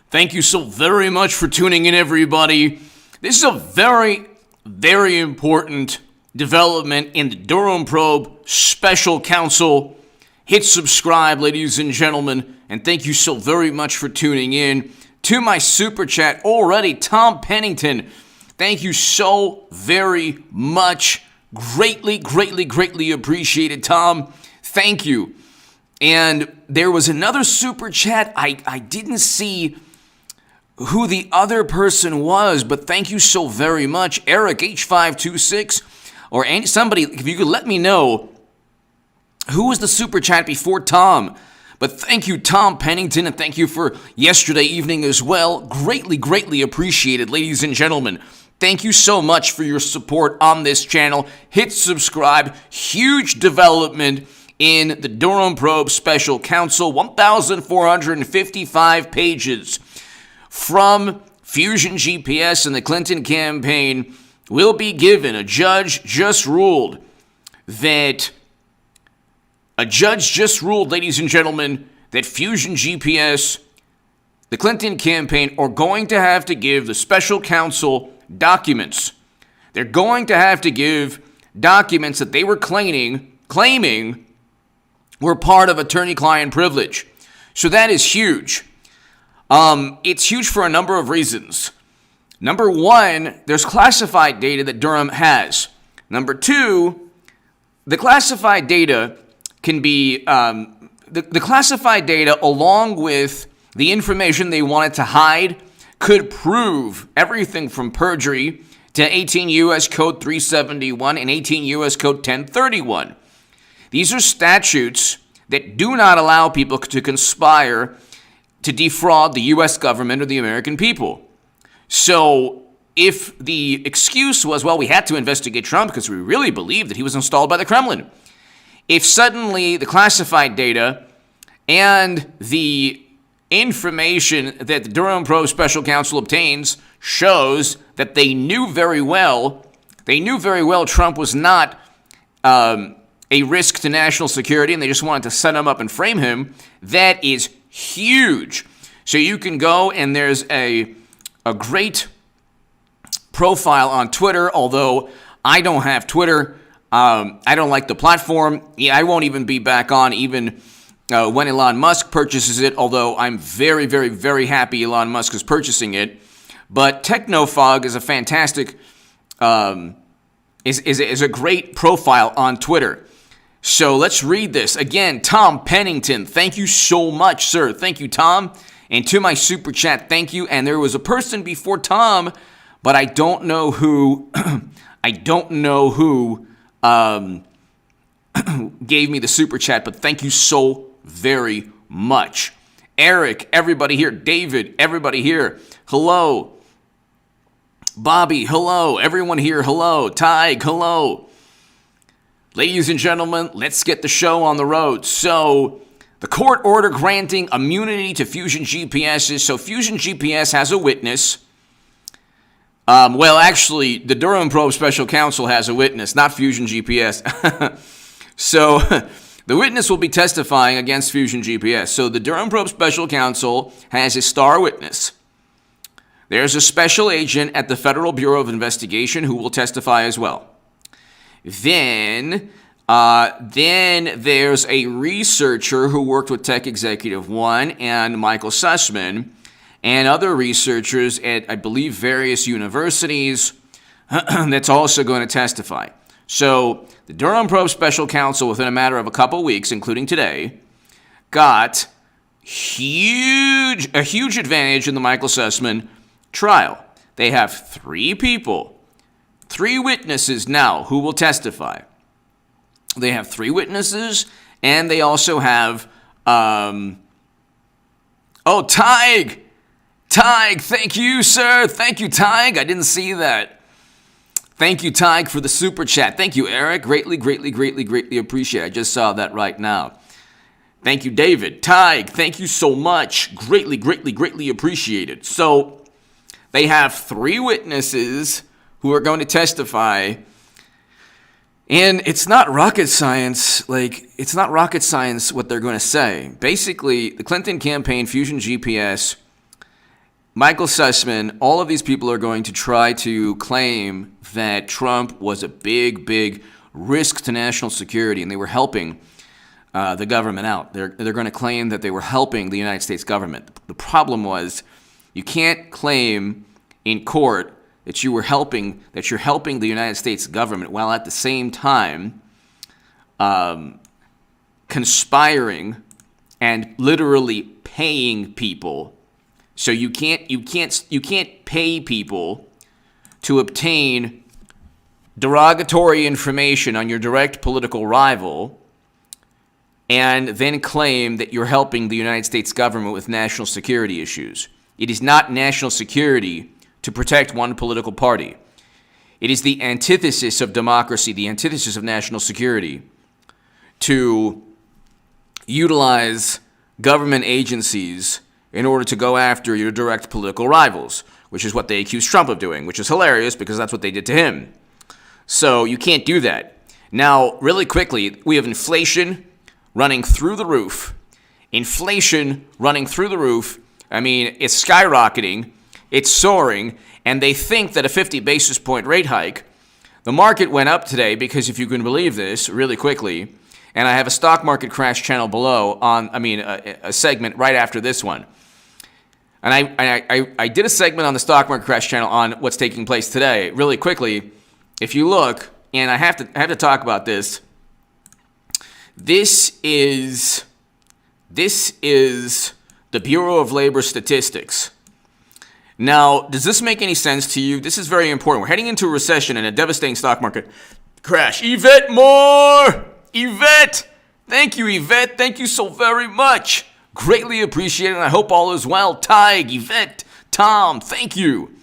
Thank you so very much for tuning in, everybody. This is a very, very important development in the Durham probe special counsel. Hit subscribe, ladies and gentlemen, and thank you so very much for tuning in. To my super chat already, Tom Pennington, thank you so very much. Greatly, greatly, greatly appreciated, Tom. Thank you. And there was another super chat. I didn't see who the other person was, but thank you so very much. Eric H526 or somebody, if you could let me know who was the super chat before Tom. But thank you, Tom Pennington, and thank you for yesterday evening as well. Greatly, greatly appreciated, ladies and gentlemen. Thank you so much for your support on this channel. Hit subscribe. Huge development in the Durham probe special counsel. 1,455 pages from Fusion GPS and the Clinton campaign will be given. A judge just ruled, ladies and gentlemen, that Fusion GPS, the Clinton campaign, are going to have to give the special counsel documents. They're going to have to give documents that they were claiming were part of attorney-client privilege. So that is huge. It's huge for a number of reasons. Number one, there's classified data that Durham has. Number two, the classified data can be, the classified data along with the information they wanted to hide could prove everything from perjury to 18 U.S. Code 371 and 18 U.S. Code 1031. These are statutes that do not allow people to conspire to defraud the U.S. government or the American people. So if the excuse was, well, we had to investigate Trump because we really believed that he was installed by the Kremlin. If suddenly the classified data and the information that the Durham probe special counsel obtains shows that they knew very well Trump was not a risk to national security and they just wanted to set him up and frame him, that is huge. So you can go and there's a great profile on Twitter, although I don't have Twitter. I don't like the platform. I won't even be back on even when Elon Musk purchases it, although I'm very, very, very happy Elon Musk is purchasing it. But Technofog is a fantastic, is a great profile on Twitter. So let's read this. Again, Tom Pennington, thank you so much, sir. Thank you, Tom. And to my super chat, thank you. And there was a person before Tom, but I don't know who. I don't know who gave me the super chat. But thank you so very much, Eric. Everybody here, David. Everybody here. Hello, Bobby. Hello, everyone here. Hello, Tig. Hello. Ladies and gentlemen, let's get the show on the road. So, the court order granting immunity to Fusion GPSs. So, Fusion GPS has a witness. Well, actually, the Durham probe special counsel has a witness, not Fusion GPS. So, the witness will be testifying against Fusion GPS. So, the Durham probe special counsel has a star witness. There's a special agent at the Federal Bureau of Investigation who will testify as well. Then there's a researcher who worked with Tech Executive One and Michael Sussman and other researchers at, I believe, various universities that's also going to testify. So the Durham probe special counsel, within a matter of a couple weeks, including today, got a huge advantage in the Michael Sussman trial. They have three witnesses now who will testify. They have three witnesses, and they also have, Tig! Tig, thank you, sir. Thank you, Tig. I didn't see that. Thank you, Tig, for the super chat. Thank you, Eric. Greatly, greatly, greatly, greatly appreciate it. I just saw that right now. Thank you, David. Tig, thank you so much. Greatly, greatly, greatly appreciated. So, they have three witnesses who are going to testify, and it's not rocket science. It's not rocket science what they're going to say. Basically, the Clinton campaign, Fusion GPS, Michael Sussman, all of these people are going to try to claim that Trump was a big, big risk to national security and they were helping the government out. They're going to claim that they were helping the United States government. The problem was you can't claim in court that you're helping the United States government while at the same time conspiring and literally paying people. So you can't pay people to obtain derogatory information on your direct political rival and then claim that you're helping the United States government with national security issues. It is not national security to protect one political party. It is the antithesis of democracy, the antithesis of national security, to utilize government agencies in order to go after your direct political rivals, which is what they accuse Trump of doing, which is hilarious because that's what they did to him. So you can't do that. Now, really quickly, we have inflation running through the roof. Inflation running through the roof. I mean, it's skyrocketing, it's soaring, and they think that a 50 basis point rate hike, the market went up today because if you can believe this, really quickly, and I have a stock market crash channel below a segment right after this one. And I did a segment on the stock market crash channel on what's taking place today. Really quickly, if you look, and I have to talk about this. This is the Bureau of Labor Statistics. Now, does this make any sense to you? This is very important. We're heading into a recession and a devastating stock market crash. Yvette Moore! Yvette! Thank you, Yvette. Thank you so very much. Greatly appreciate it, and I hope all is well. Tig, Yvette, Tom, thank you.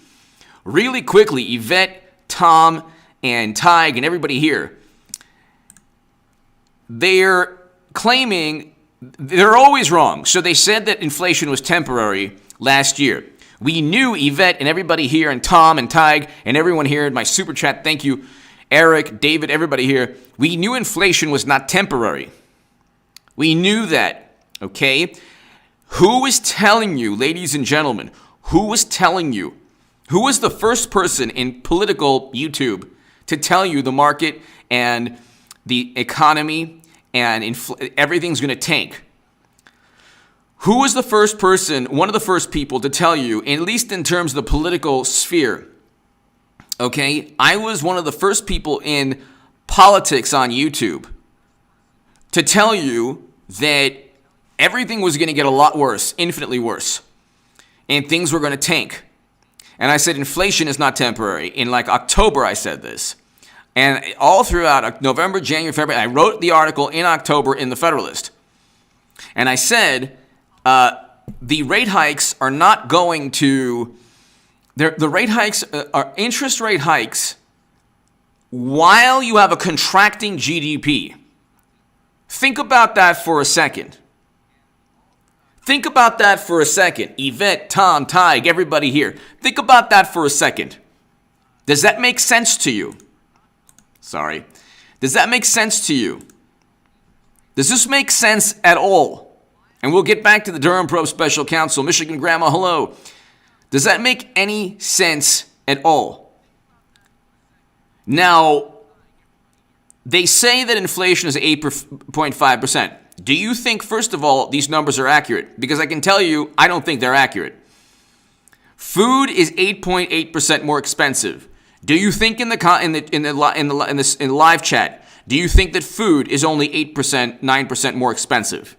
Really quickly, Yvette, Tom, and Tig, and everybody here, they're claiming they're always wrong. So they said that inflation was temporary last year. We knew, Yvette, and everybody here, and Tom, and Tig, and everyone here in my super chat, thank you, Eric, David, everybody here, we knew inflation was not temporary. We knew that. Okay? Who was telling you, ladies and gentlemen, who was telling you? Who was the first person in political YouTube to tell you the market and the economy and everything's going to tank? Who was the first person, one of the first people to tell you, at least in terms of the political sphere? Okay? I was one of the first people in politics on YouTube to tell you that everything was going to get a lot worse, infinitely worse, and things were going to tank. And I said inflation is not temporary. In like October, I said this. And all throughout November, January, February, I wrote the article in October in the Federalist. And I said the rate hikes are not going to, the rate hikes are interest rate hikes while you have a contracting GDP. Think about that for a second. Think about that for a second. Yvette, Tom, Tig, everybody here. Think about that for a second. Does that make sense to you? Sorry. Does that make sense to you? Does this make sense at all? And we'll get back to the Durham Probe Special Counsel. Michigan Grandma, hello. Does that make any sense at all? Now, they say that inflation is 8.5%. Do you think, first of all, these numbers are accurate? Because I can tell you, I don't think they're accurate. Food is 8.8% more expensive. Do you think in the live chat, do you think that food is only 8%, 9% more expensive?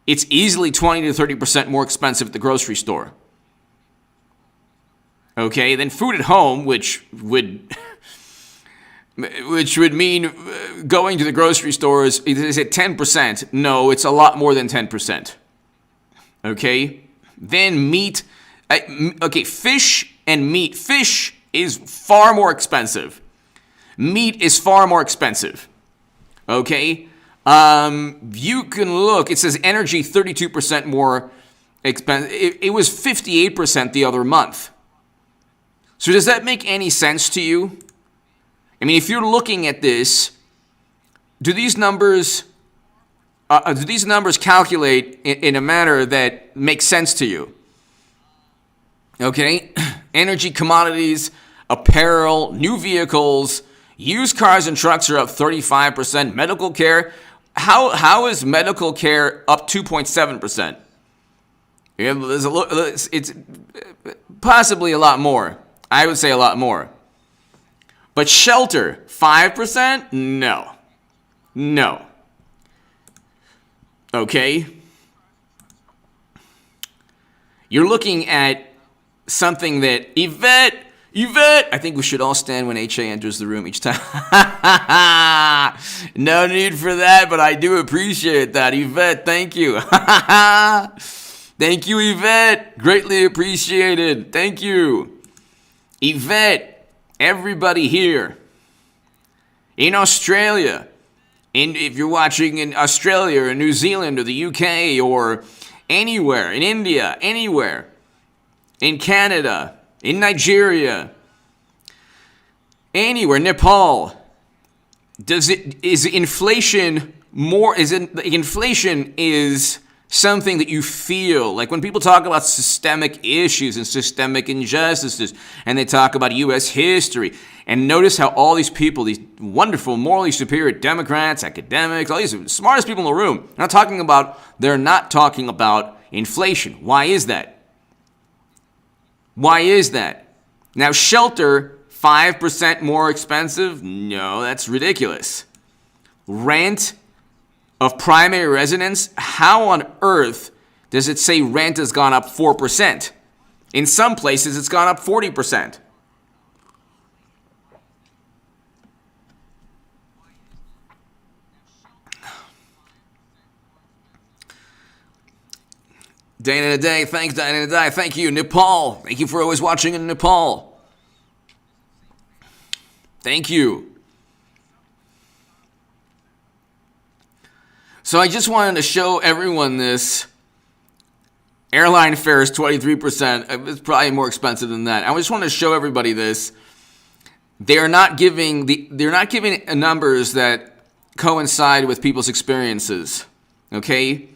It's easily 20 to 30% more expensive at the grocery store. Okay, then food at home, which would mean going to the grocery stores, is it 10%? No, it's a lot more than 10%. Okay? Then meat. Okay, fish and meat. Fish is far more expensive. Meat is far more expensive. Okay? You can look. It says energy 32% more expensive. It was 58% the other month. So does that make any sense to you? I mean, if you're looking at this, do these numbers calculate in a manner that makes sense to you? Okay? Energy, commodities, apparel, new vehicles, used cars and trucks are up 35%. Medical care, how is medical care up 2.7%? Yeah, it's possibly a lot more. I would say a lot more. But shelter, 5%? No. No. Okay? You're looking at something that Yvette, I think we should all stand when HA enters the room each time. No need for that, but I do appreciate that. Yvette, thank you. Thank you, Yvette. Greatly appreciated. Thank you. Yvette, everybody here in Australia, if you're watching in Australia or New Zealand or the UK or anywhere, in India, anywhere, in Canada, in Nigeria, anywhere, Nepal, inflation is something that you feel. Like when people talk about systemic issues and systemic injustices, and they talk about U.S. history, and notice how all these people, these wonderful, morally superior Democrats, academics, all these smartest people in the room, they're not talking about inflation. Why is that? Why is that? Now, shelter, 5% more expensive? No, that's ridiculous. Rent of primary residence? How on earth does it say rent has gone up 4%? In some places, it's gone up 40%. Dana Today, thanks Dana Today, thank you. Nepal, thank you for always watching in Nepal. Thank you. So I just wanted to show everyone this. Airline fares 23%. It's probably more expensive than that. I just want to show everybody this. They're not giving numbers that coincide with people's experiences. Okay?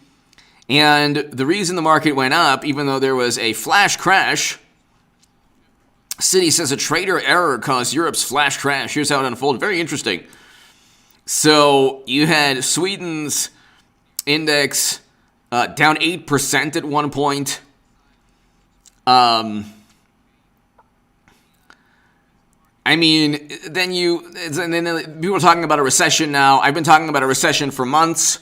And the reason the market went up, even though there was a flash crash, Citi says a trader error caused Europe's flash crash. Here's how it unfolded. Very interesting. So you had Sweden's index down 8% at one point. Then people are talking about a recession now. I've been talking about a recession for months.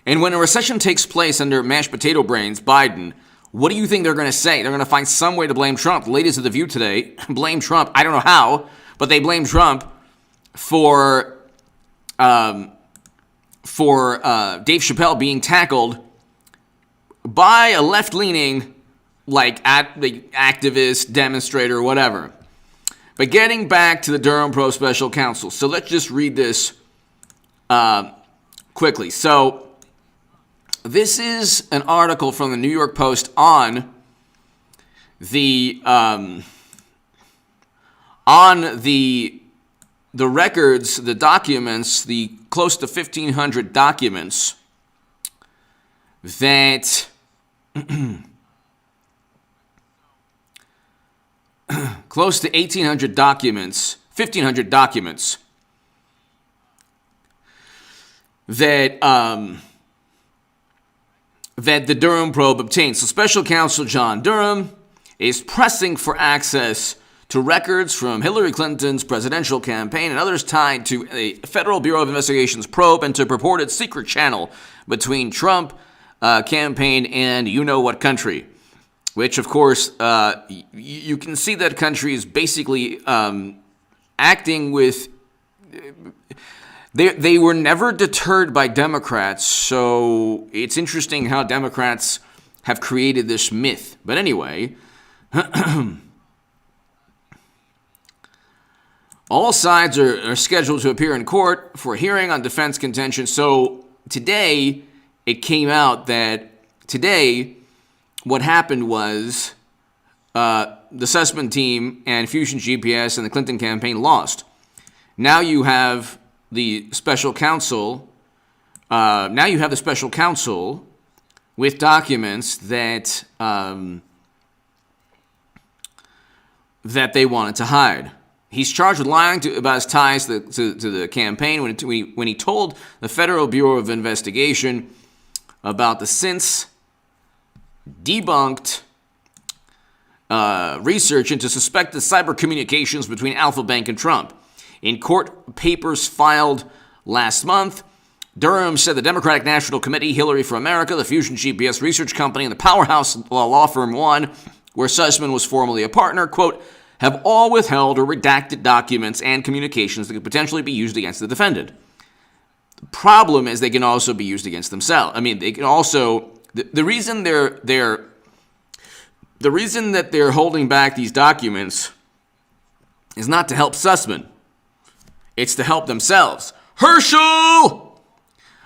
And when a recession takes place under mashed potato brains, Biden, what do you think they're going to say? They're going to find some way to blame Trump. The ladies of The View today blame Trump. I don't know how, but they blame Trump for Dave Chappelle being tackled by a left-leaning, activist, demonstrator, whatever. But getting back to the Durham Pro Special Counsel. So let's just read this quickly. So this is an article from the New York Post on the records, the documents, the close to 1,500 documents that close to 1,800 documents, 1,500 documents that that the Durham probe obtained. So Special Counsel John Durham is pressing for access to records from Hillary Clinton's presidential campaign and others tied to a Federal Bureau of Investigation's probe into purported secret channel between Trump campaign and you-know-what country, which, of course, you can see that country is basically acting with... They were never deterred by Democrats, so it's interesting how Democrats have created this myth. But anyway, all sides are scheduled to appear in court for a hearing on defense contention. So today, it came out that what happened was the Sussman team and Fusion GPS and the Clinton campaign lost. Now you have the special counsel. With documents that that they wanted to hide. He's charged with lying about his ties to the campaign when he told the Federal Bureau of Investigation about the since debunked research into suspected cyber communications between Alpha Bank and Trump. In court papers filed last month, Durham said the Democratic National Committee, Hillary for America, the Fusion GPS research company, and the Powerhouse law firm One, where Sussman was formerly a partner, quote, have all withheld or redacted documents and communications that could potentially be used against the defendant. The problem is they can also be used against themselves. I mean, they can also the reason that they're holding back these documents is not to help Sussman. It's to help themselves. Herschel!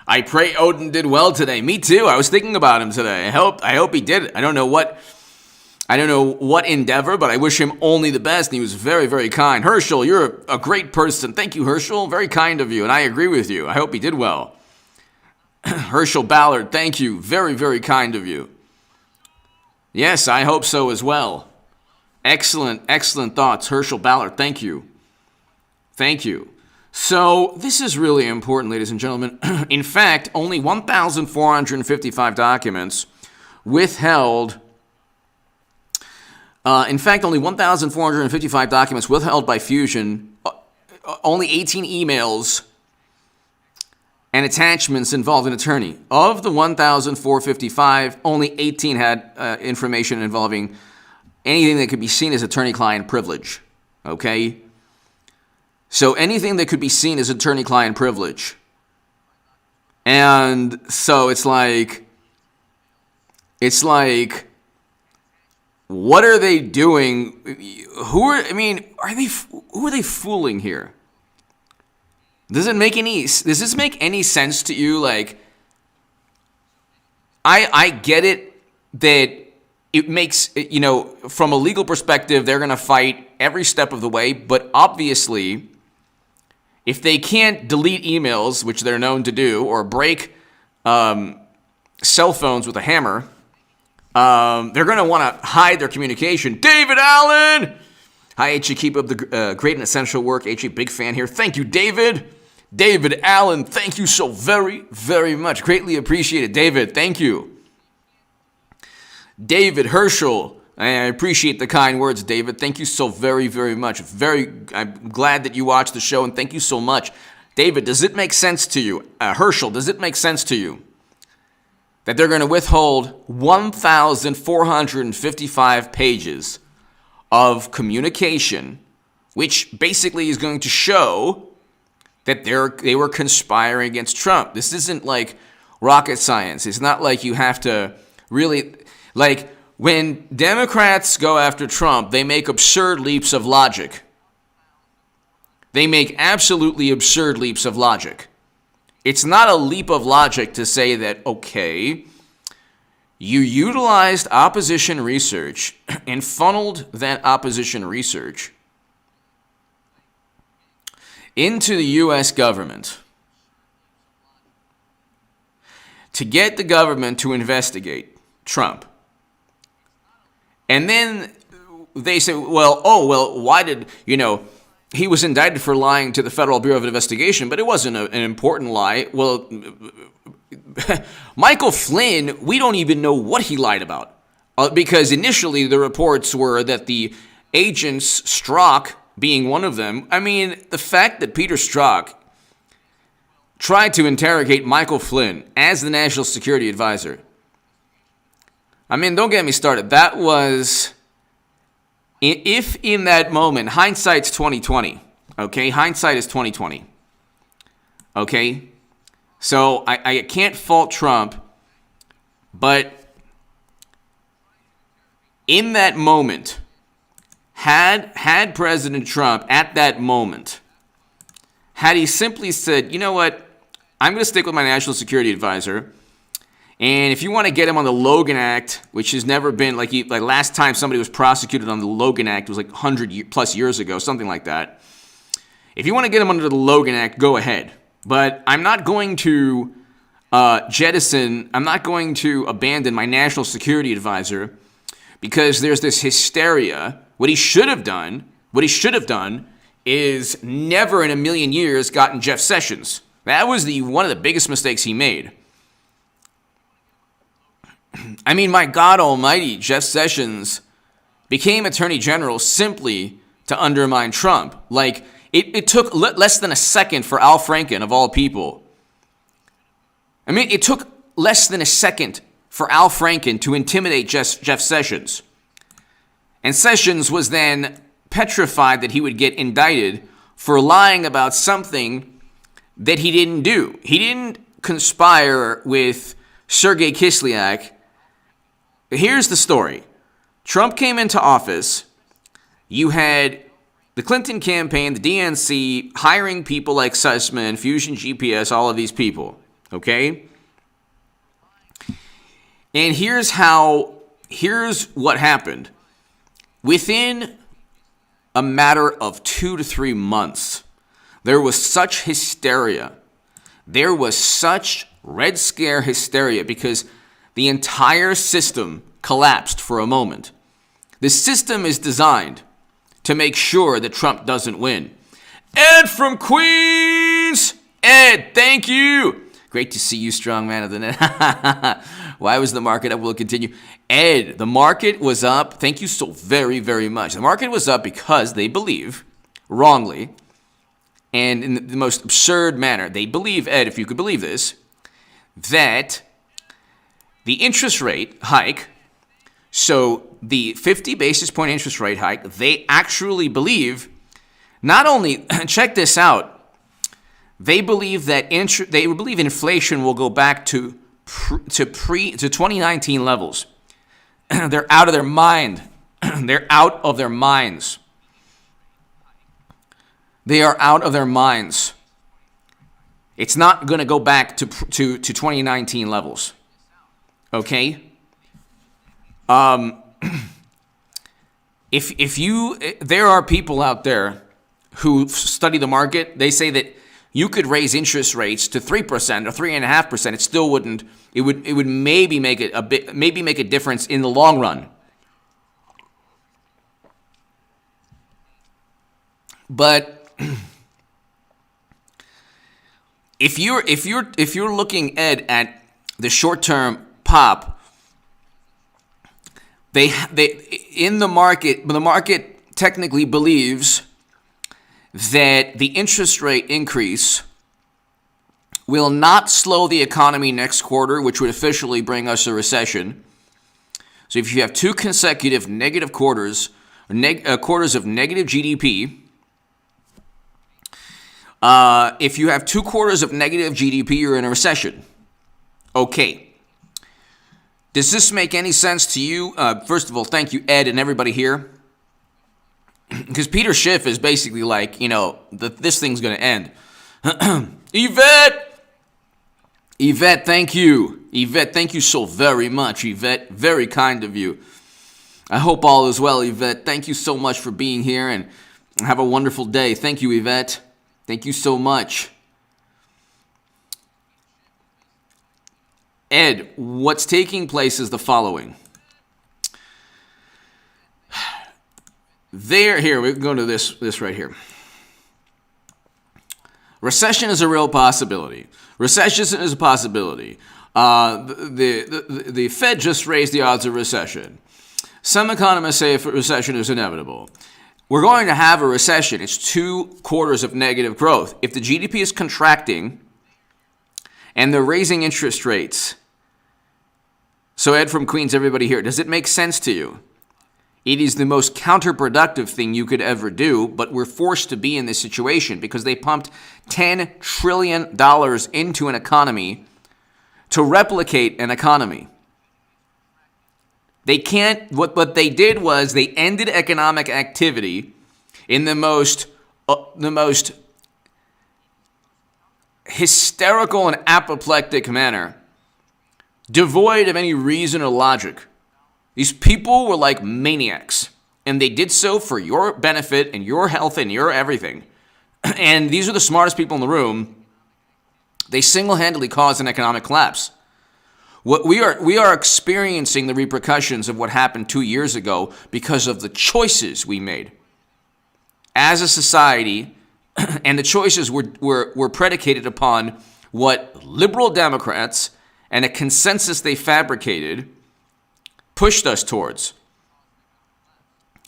I pray Odin did well today. Me too. I was thinking about him today. I hope he did. I don't know what endeavor, but I wish him only the best. And he was very, very kind. Herschel, you're a great person. Thank you, Herschel. Very kind of you, and I agree with you. I hope he did well. Herschel Ballard, thank you. Very, very kind of you. Yes, I hope so as well. Excellent, excellent thoughts. Herschel Ballard, thank you. Thank you. So this is really important, ladies and gentlemen. In fact, only 1,455 documents withheld. Only 1,455 documents withheld by Fusion. Only 18 emails and attachments involved an attorney. Of the 1,455, only 18 had information involving anything that could be seen as attorney-client privilege. Okay? So anything that could be seen as attorney-client privilege. And so it's like, what are they doing? Who are they fooling here? Does this make any sense to you? Like, I get it that it makes, from a legal perspective, they're going to fight every step of the way, but obviously, if they can't delete emails, which they're known to do, or break cell phones with a hammer, they're going to want to hide their communication. David Allen! Hi, H.E. Keep up the great and essential work. H.E. Big fan here. Thank you, David. David Allen, thank you so very, very much. Greatly appreciated. David, thank you. David Herschel, I appreciate the kind words, David. Thank you so very, very much. I'm glad that you watched the show, and thank you so much. David, does it make sense to you? Herschel, does it make sense to you that they're going to withhold 1,455 pages of communication, which basically is going to show that they were conspiring against Trump? This isn't like rocket science. It's not like you have to really, like, when Democrats go after Trump, they make absurd leaps of logic. They make absolutely absurd leaps of logic. It's not a leap of logic to say that, okay, you utilized opposition research and funneled that opposition research into the U.S. government to get the government to investigate Trump. And then they say, why did, he was indicted for lying to the Federal Bureau of Investigation, but it wasn't an important lie. Well, Michael Flynn, we don't even know what he lied about. Because initially the reports were that the agents, Strzok being one of them, the fact that Peter Strzok tried to interrogate Michael Flynn as the National Security Advisor. Don't get me started. That was, if in that moment, hindsight's 2020, okay? Hindsight is 2020, okay? So I can't fault Trump, but in that moment, had President Trump at that moment, had he simply said, you know what, I'm going to stick with my National Security Advisor, and if you want to get him on the Logan Act, which has never been, like last time somebody was prosecuted on the Logan Act was like 100 plus years ago, something like that. If you want to get him under the Logan Act, go ahead. But I'm not going to I'm not going to abandon my National Security Advisor because there's this hysteria What he should have done is never in a million years gotten Jeff Sessions. That was one of the biggest mistakes he made. I mean, my God almighty, Jeff Sessions became Attorney General simply to undermine Trump. Like, it took less than a second for Al Franken, of all people. I mean, it took less than a second for Al Franken to intimidate Jeff Sessions. And Sessions was then petrified that he would get indicted for lying about something that he didn't do. He didn't conspire with Sergei Kislyak. Here's the story. Trump came into office. You had the Clinton campaign, the DNC, hiring people like Sussman, Fusion GPS, all of these people. Okay? And here's what happened. Within a matter of 2 to 3 months, there was such hysteria. There was such Red Scare hysteria because the entire system collapsed for a moment. The system is designed to make sure that Trump doesn't win. Ed from Queens! Ed, thank you! Great to see you, strong man of the net. Why was the market up? We'll continue. Ed, the market was up. Thank you so very, very much. The market was up because they believe, wrongly, and in the most absurd manner, they believe, Ed, if you could believe this, that the interest rate hike, so the 50 basis point interest rate hike, they actually believe, not only, check this out, they believe that inflation will go back to 2019 levels. They're out of their mind. They're out of their minds. They are out of their minds. It's not going to go back to 2019 levels. Okay? There are people out there who study the market. They say that you could raise interest rates to 3% or 3.5%. It still wouldn't. It would maybe make it maybe make a difference in the long run. But if you're looking, Ed, at the short-term pop, they in the market, the market technically believes that the interest rate increase will not slow the economy next quarter, which would officially bring us a recession. So if you have 2 consecutive negative quarters, quarters of negative GDP, if you have 2 quarters of negative GDP, you're in a recession. Okay. Does this make any sense to you? First of all, thank you, Ed, and everybody here. Because Peter Schiff is basically like, this thing's going to end. Yvette, thank you. Yvette, thank you so very much, Yvette. Very kind of you. I hope all is well, Yvette. Thank you so much for being here, and have a wonderful day. Thank you, Yvette. Thank you so much. Ed, what's taking place is the following. Here, we can go to this right here. Recession is a real possibility. Recession is a possibility. The Fed just raised the odds of recession. Some economists say a recession is inevitable. We're going to have a recession. It's 2 quarters of negative growth. If the GDP is contracting and they're raising interest rates, so Ed from Queens, everybody here, does it make sense to you? It is the most counterproductive thing you could ever do, but we're forced to be in this situation because they pumped $10 trillion into an economy to replicate an economy. They can't, what they did was they ended economic activity in the most hysterical and apoplectic manner, devoid of any reason or logic. These people were like maniacs, and they did so for your benefit and your health and your everything. And these are the smartest people in the room. They single-handedly caused an economic collapse. What we are experiencing the repercussions of what happened 2 years ago because of the choices we made as a society, and the choices were predicated upon what liberal Democrats and a consensus they fabricated pushed us towards.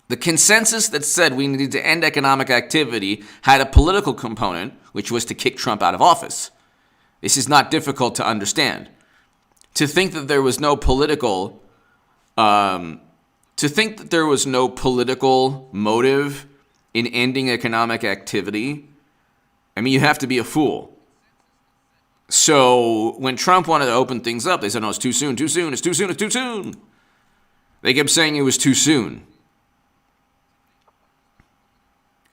The consensus that said we needed to end economic activity had a political component, which was to kick Trump out of office. This is not difficult to understand. To think that there was no political, motive in ending economic activity, I mean, you have to be a fool. So when Trump wanted to open things up, they said, no, it's too soon, it's too soon. They kept saying it was too soon.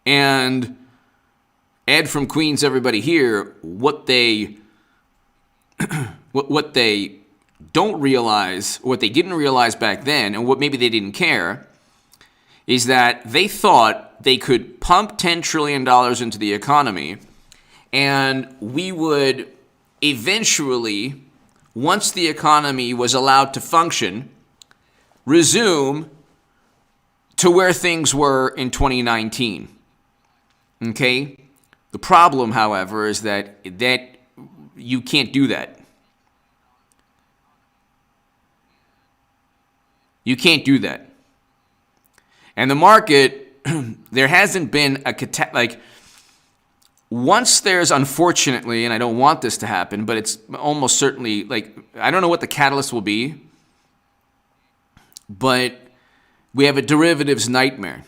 And Ed from Queens, everybody here, what they don't realize, what they didn't realize back then, and what maybe they didn't care, is that they thought they could pump $10 trillion into the economy, and we would eventually, once the economy was allowed to function, resume to where things were in 2019. Okay? The problem, however, is that you can't do that. You can't do that. And the market, there hasn't been once there's, unfortunately, and I don't want this to happen, but it's almost certainly, I don't know what the catalyst will be, but we have a derivatives nightmare.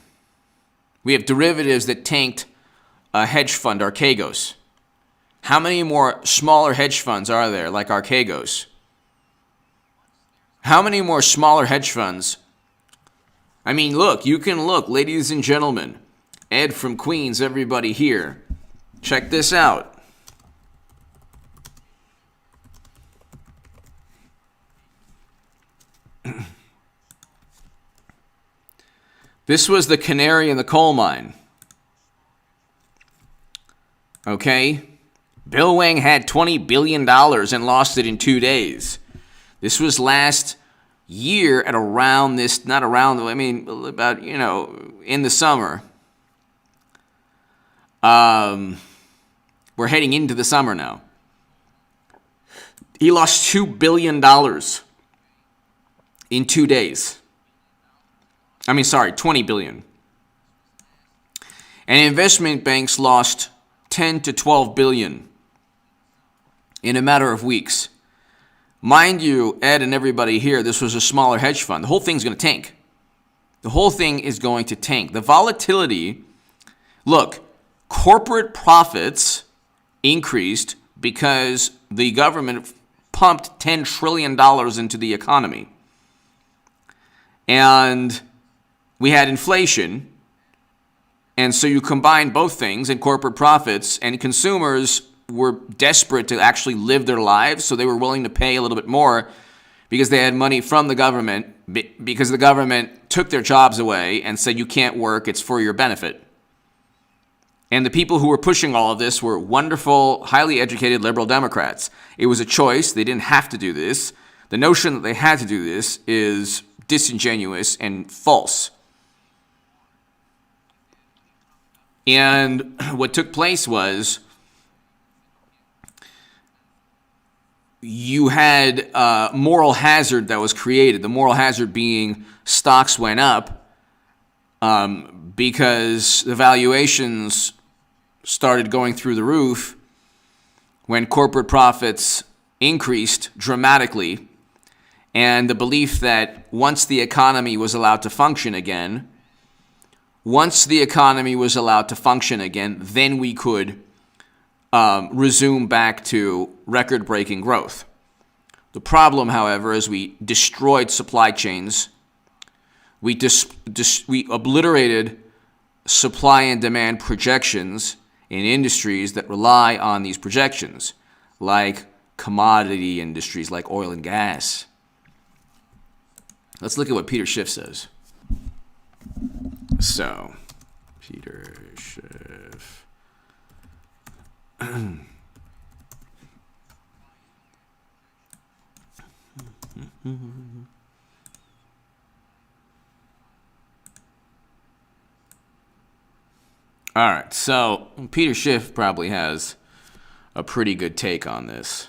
We have derivatives that tanked a hedge fund, Archegos. How many more smaller hedge funds are there like Archegos? How many more smaller hedge funds? I mean, look, you can look, ladies and gentlemen. Ed from Queens, everybody here. Check this out. This was the canary in the coal mine. Okay? Bill Wang had $20 billion and lost it in 2 days. This was last year at around this, not around, I mean, about, in the summer. We're heading into the summer now. He lost $2 billion in 2 days. 20 billion. And investment banks lost 10 to 12 billion in a matter of weeks. Mind you, Ed and everybody here, this was a smaller hedge fund. The whole thing's going to tank. The whole thing is going to tank. The volatility, look, corporate profits increased because the government pumped $10 trillion into the economy. And we had inflation. And so you combine both things, and corporate profits, and consumers were desperate to actually live their lives, so they were willing to pay a little bit more because they had money from the government, because the government took their jobs away and said, you can't work, it's for your benefit. And the people who were pushing all of this were wonderful, highly educated liberal Democrats. It was a choice. They didn't have to do this. The notion that they had to do this is disingenuous and false. And what took place was you had moral hazard that was created. The moral hazard being stocks went up because the valuations started going through the roof when corporate profits increased dramatically, and the belief that once the economy was allowed to function again, then we could resume back to record-breaking growth. The problem, however, is we destroyed supply chains. We obliterated supply and demand projections in industries that rely on these projections, like commodity industries like oil and gas. Let's look at what Peter Schiff says. So, Peter Schiff. All right, so Peter Schiff probably has a pretty good take on this.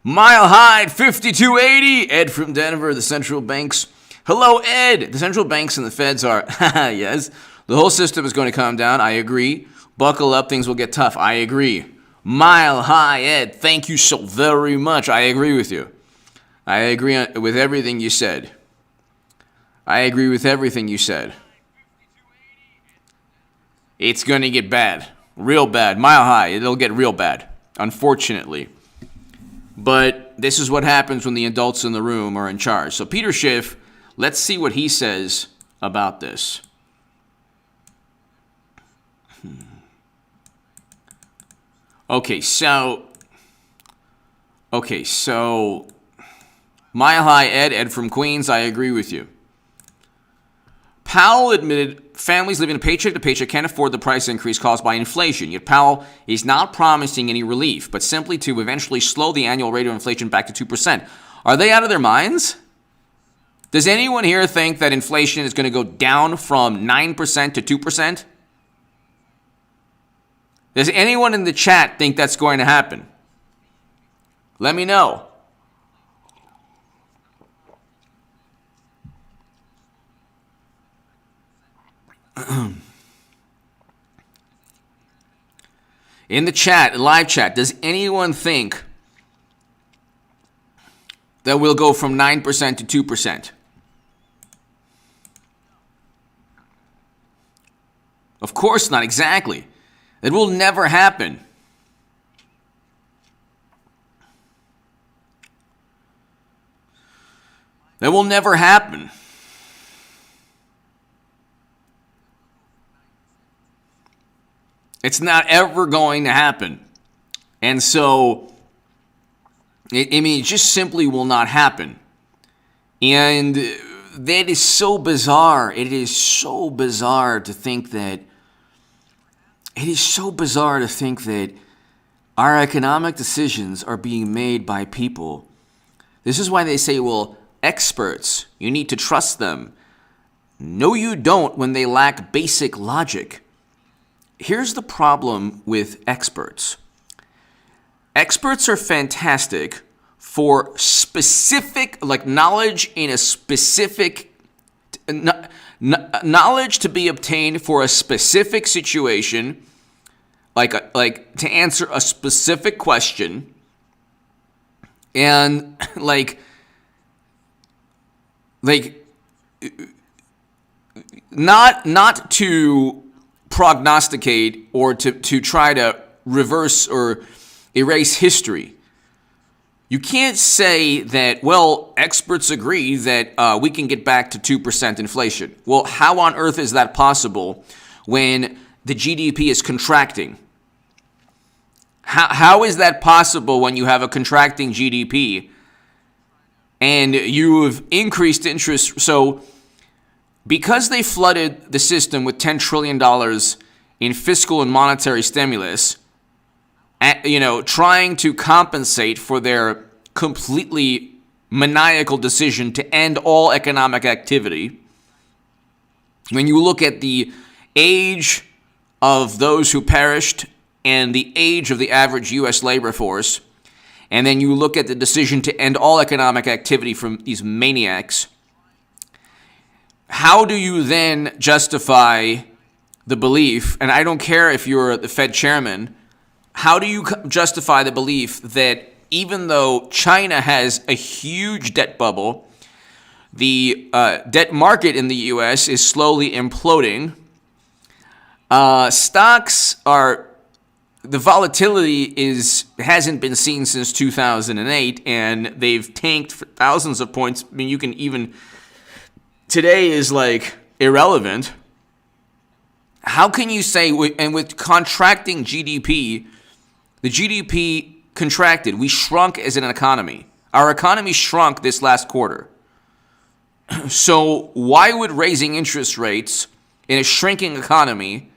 Mile high at 5280. Ed from Denver, the central banks. Hello, Ed. The central banks and the feds are, yes. The whole system is going to calm down. I agree. Buckle up. Things will get tough. I agree. Mile high, Ed. Thank you so very much. I agree with you. I agree with everything you said. I agree with everything you said. It's going to get bad. Real bad. Mile high. It'll get real bad, unfortunately. But this is what happens when the adults in the room are in charge. So Peter Schiff, let's see what he says about this. Okay, so Mile High Ed from Queens, I agree with you. Powell admitted families living paycheck to paycheck can't afford the price increase caused by inflation. Yet Powell is not promising any relief, but simply to eventually slow the annual rate of inflation back to 2%. Are they out of their minds? Does anyone here think that inflation is going to go down from 9% to 2%? Does anyone in the chat think that's going to happen? Let me know. In the chat, live chat, does anyone think that we'll go from 9% to 2%? Of course not, exactly. It will never happen. That will never happen. It's not ever going to happen. And so, it just simply will not happen. And that is so bizarre. It is so bizarre to think that our economic decisions are being made by people. This is why they say, well, experts, you need to trust them. No, you don't when they lack basic logic. Here's the problem with experts. Experts are fantastic for specific, like knowledge in a specific, knowledge to be obtained for a specific situation, like to answer a specific question, and not to prognosticate or to try to reverse or erase history. You can't say that, well, experts agree that we can get back to 2% inflation. Well, how on earth is that possible when the GDP is contracting? How is that possible when you have a contracting GDP and you have increased interest? So because they flooded the system with $10 trillion in fiscal and monetary stimulus, trying to compensate for their completely maniacal decision to end all economic activity. When you look at the age of those who perished and the age of the average U.S. labor force, and then you look at the decision to end all economic activity from these maniacs, how do you then justify the belief, and I don't care if you're the Fed chairman, how do you justify the belief that even though China has a huge debt bubble, the debt market in the U.S. is slowly imploding, stocks are, the volatility hasn't been seen since 2008, and they've tanked for thousands of points. I mean, you can even, today is like irrelevant. How can you say, and with contracting GDP, the GDP contracted. We shrunk as an economy. Our economy shrunk this last quarter. So why would raising interest rates in a shrinking economy,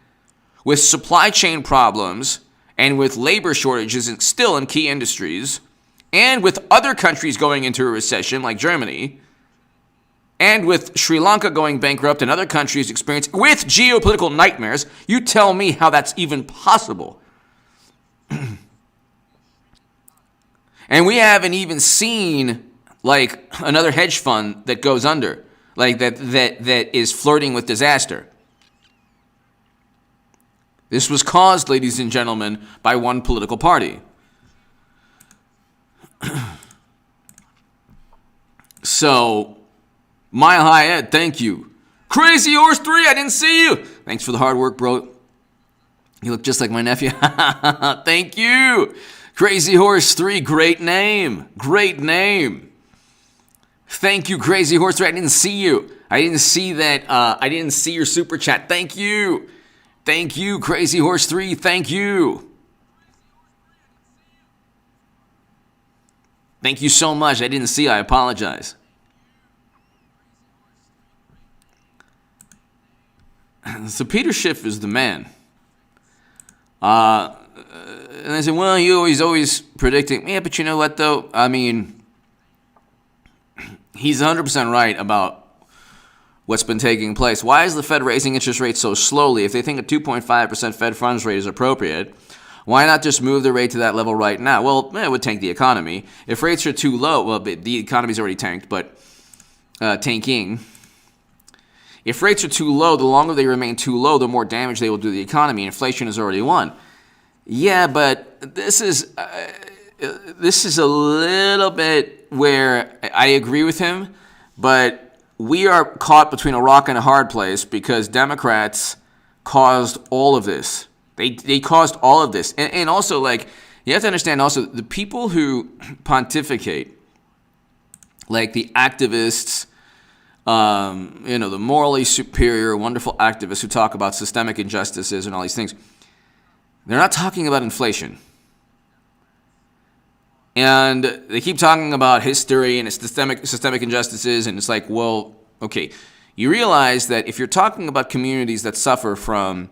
with supply chain problems and with labor shortages still in key industries, and with other countries going into a recession like Germany, and with Sri Lanka going bankrupt and other countries experiencing with geopolitical nightmares, you tell me how that's even possible. And we haven't even seen like another hedge fund that goes under, like that is flirting with disaster. This was caused, ladies and gentlemen, by one political party. So, Mile High Ed, thank you. Crazy Horse 3, I didn't see you. Thanks for the hard work, bro. You look just like my nephew. Thank you. Crazy Horse 3, great name. Great name. Thank you, Crazy Horse 3. I didn't see you. I didn't see that. I didn't see your super chat. Thank you. Thank you, Crazy Horse 3. Thank you. Thank you so much. I didn't see. I apologize. So Peter Schiff is the man. And I said, well, you always predicting. Yeah, but you know what, though? I mean, he's 100% right about what's been taking place. Why is the Fed raising interest rates so slowly? If they think a 2.5% Fed funds rate is appropriate, why not just move the rate to that level right now? Well, it would tank the economy. If rates are too low, well, the economy's already tanked, but tanking. If rates are too low, the longer they remain too low, the more damage they will do to the economy. Inflation has already won. Yeah, but this is a little bit where I agree with him, but we are caught between a rock and a hard place because Democrats caused all of this. They caused all of this. And also, like, you have to understand also, the people who pontificate, like the activists, the morally superior, wonderful activists who talk about systemic injustices and all these things, they're not talking about inflation. And they keep talking about history and systemic injustices, and it's like, well, okay, you realize that if you're talking about communities that suffer from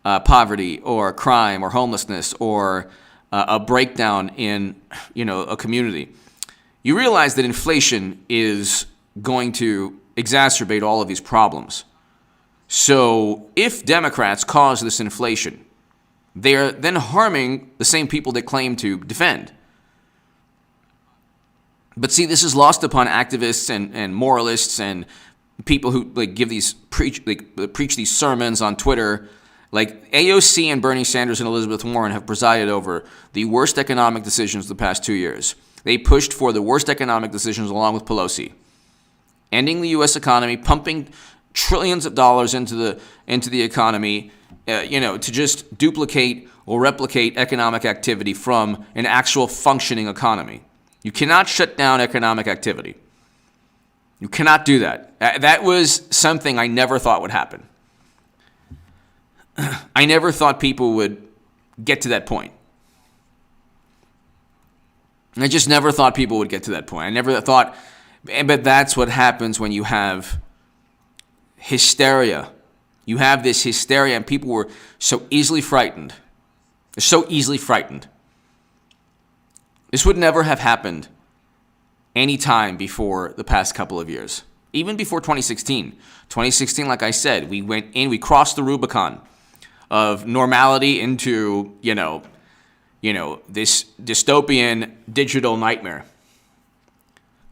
poverty or crime or homelessness or a breakdown in, a community, you realize that inflation is going to exacerbate all of these problems. So if Democrats cause this inflation, they are then harming the same people they claim to defend. But see, this is lost upon activists and moralists and people who preach these sermons on Twitter. Like AOC and Bernie Sanders and Elizabeth Warren have presided over the worst economic decisions of the past 2 years. They pushed for the worst economic decisions along with Pelosi, ending the U.S. economy, pumping trillions of dollars into the economy, to just duplicate or replicate economic activity from an actual functioning economy. You cannot shut down economic activity. You cannot do that. That was something I never thought would happen. I never thought people would get to that point. I just never thought people would get to that point. I never thought, but that's what happens when you have hysteria. You have this hysteria, and people were so easily frightened. They're so easily frightened. This would never have happened any time before the past couple of years. Even before 2016. 2016, like I said, we went in, we crossed the Rubicon of normality into, this dystopian digital nightmare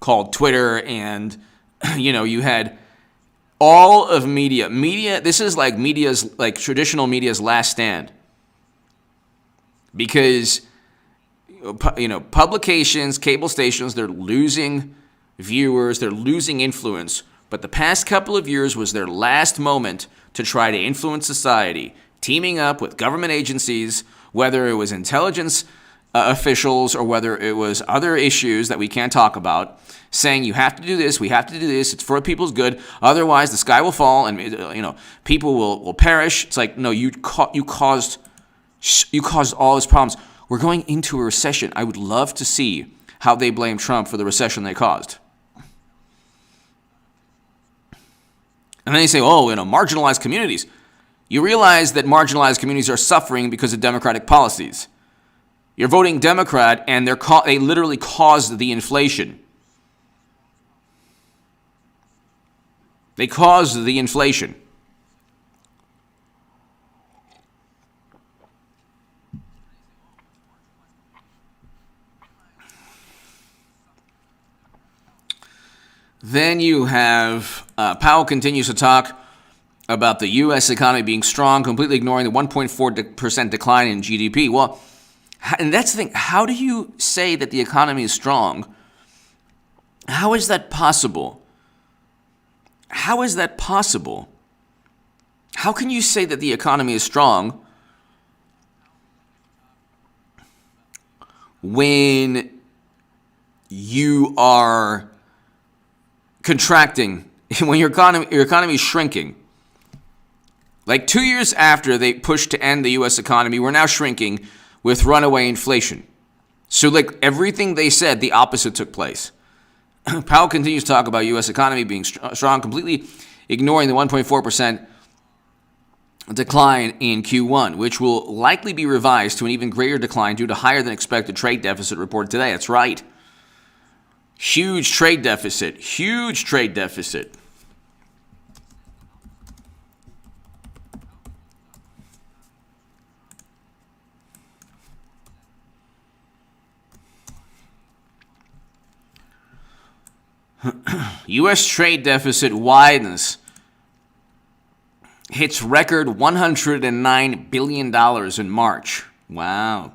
called Twitter, and, you had all of media. This is like traditional media's last stand. Because, publications, cable stations, they're losing viewers, they're losing influence. But the past couple of years was their last moment to try to influence society, teaming up with government agencies, whether it was intelligence officials or whether it was other issues that we can't talk about, saying you have to do this, we have to do this, it's for people's good, otherwise the sky will fall and people will perish. It's like, no, you caused all these problems. We're going into a recession. I would love to see how they blame Trump for the recession they caused. And then they say, marginalized communities. You realize that marginalized communities are suffering because of Democratic policies. You're voting Democrat, and they literally caused the inflation. They caused the inflation. Then you have Powell continues to talk about the U.S. economy being strong, completely ignoring the 1.4% decline in GDP. Well, and that's the thing. How do you say that the economy is strong? How is that possible? How is that possible? How can you say that the economy is strong when you are contracting, when your economy is shrinking? Like 2 years after they pushed to end the U.S. economy, we're now shrinking with runaway inflation. So like everything they said, the opposite took place. Powell continues to talk about U.S. economy being strong, completely ignoring the 1.4% decline in Q1, which will likely be revised to an even greater decline due to higher than expected trade deficit reported today. That's right. Huge trade deficit. Huge trade deficit. U.S. trade deficit widens, hits record $109 billion in March. Wow.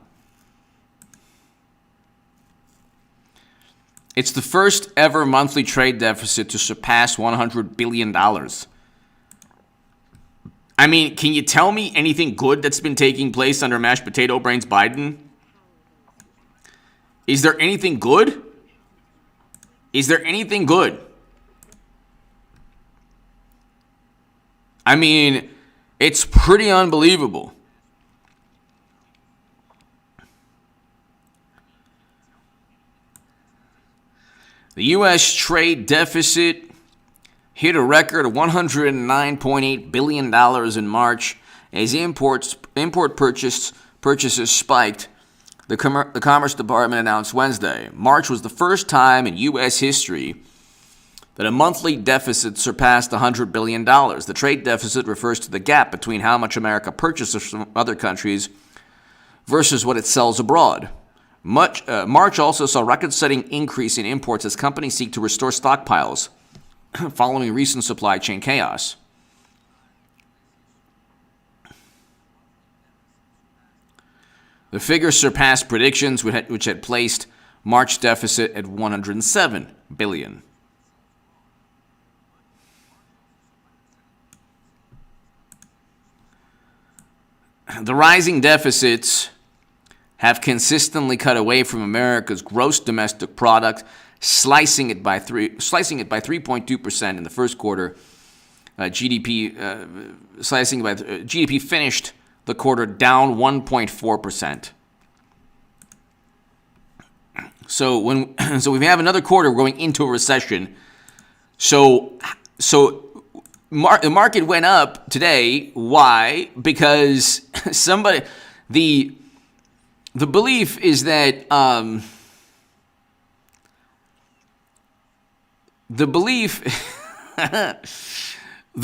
It's the first ever monthly trade deficit to surpass $100 billion. I mean, can you tell me anything good that's been taking place under mashed potato brains Biden? Is there anything good? Is there anything good? I mean, it's pretty unbelievable. The U.S. trade deficit hit a record of $109.8 billion in March as import purchases spiked. The Commerce Department announced Wednesday. March was the first time in U.S. history that a monthly deficit surpassed $100 billion. The trade deficit refers to the gap between how much America purchases from other countries versus what it sells abroad. March also saw a record-setting increase in imports as companies seek to restore stockpiles following recent supply chain chaos. The figure surpassed predictions, which had placed March deficit at $107 billion. The rising deficits have consistently cut away from America's gross domestic product, slicing it by 3.2% in the first quarter. GDP finished the quarter down 1.4%. So we have another quarter going into a recession. So the market went up today. Why? Because the belief is that the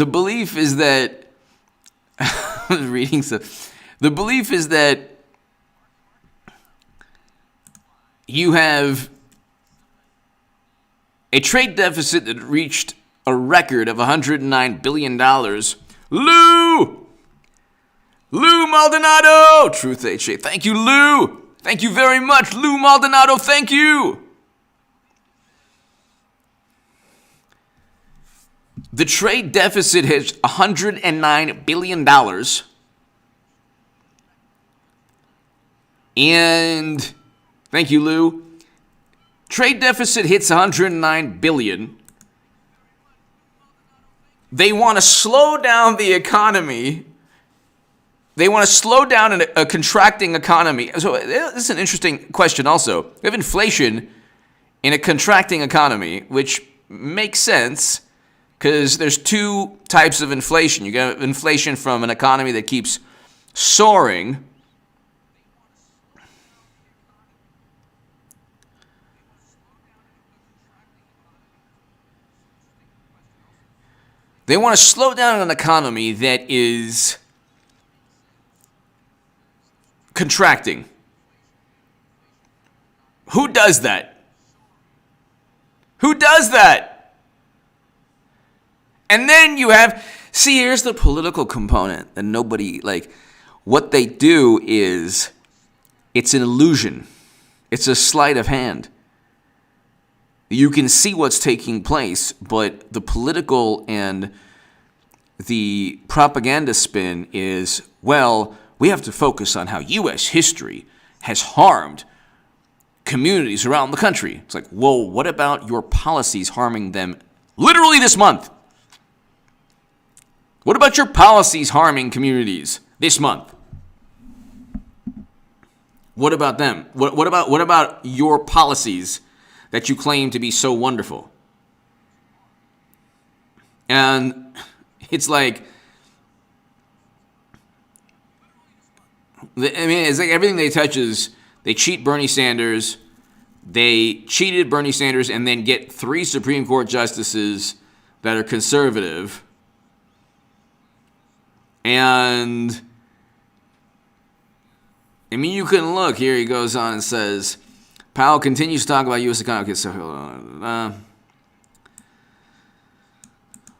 belief is that reading stuff. The belief is that you have a trade deficit that reached a record of $109 billion. Lou Maldonado! Truth HA. Thank you, Lou. Thank you very much, Lou Maldonado. Thank you. The trade deficit hits $109 billion. And, thank you, Lou. Trade deficit hits $109 billion. They want to slow down the economy. They want to slow down a contracting economy. So this is an interesting question also. We have inflation in a contracting economy, which makes sense Because there's two types of inflation. You got inflation from an economy that keeps soaring. They want to slow down an economy that is contracting. Who does that? Who does that? And then you have, see, here's the political component that nobody, like, what they do is, it's an illusion. It's a sleight of hand. You can see what's taking place, but the political and the propaganda spin is, well, we have to focus on how U.S. history has harmed communities around the country. It's like, whoa, what about your policies harming them literally this month? What about your policies harming communities this month? What about them? What about your policies that you claim to be so wonderful? And it's like, it's like everything they touch is, they cheat Bernie Sanders, they cheated Bernie Sanders, and then get 3 Supreme Court justices that are conservative. And, I mean, you can look. Here he goes on and says, Powell continues to talk about U.S. economy. Okay, so,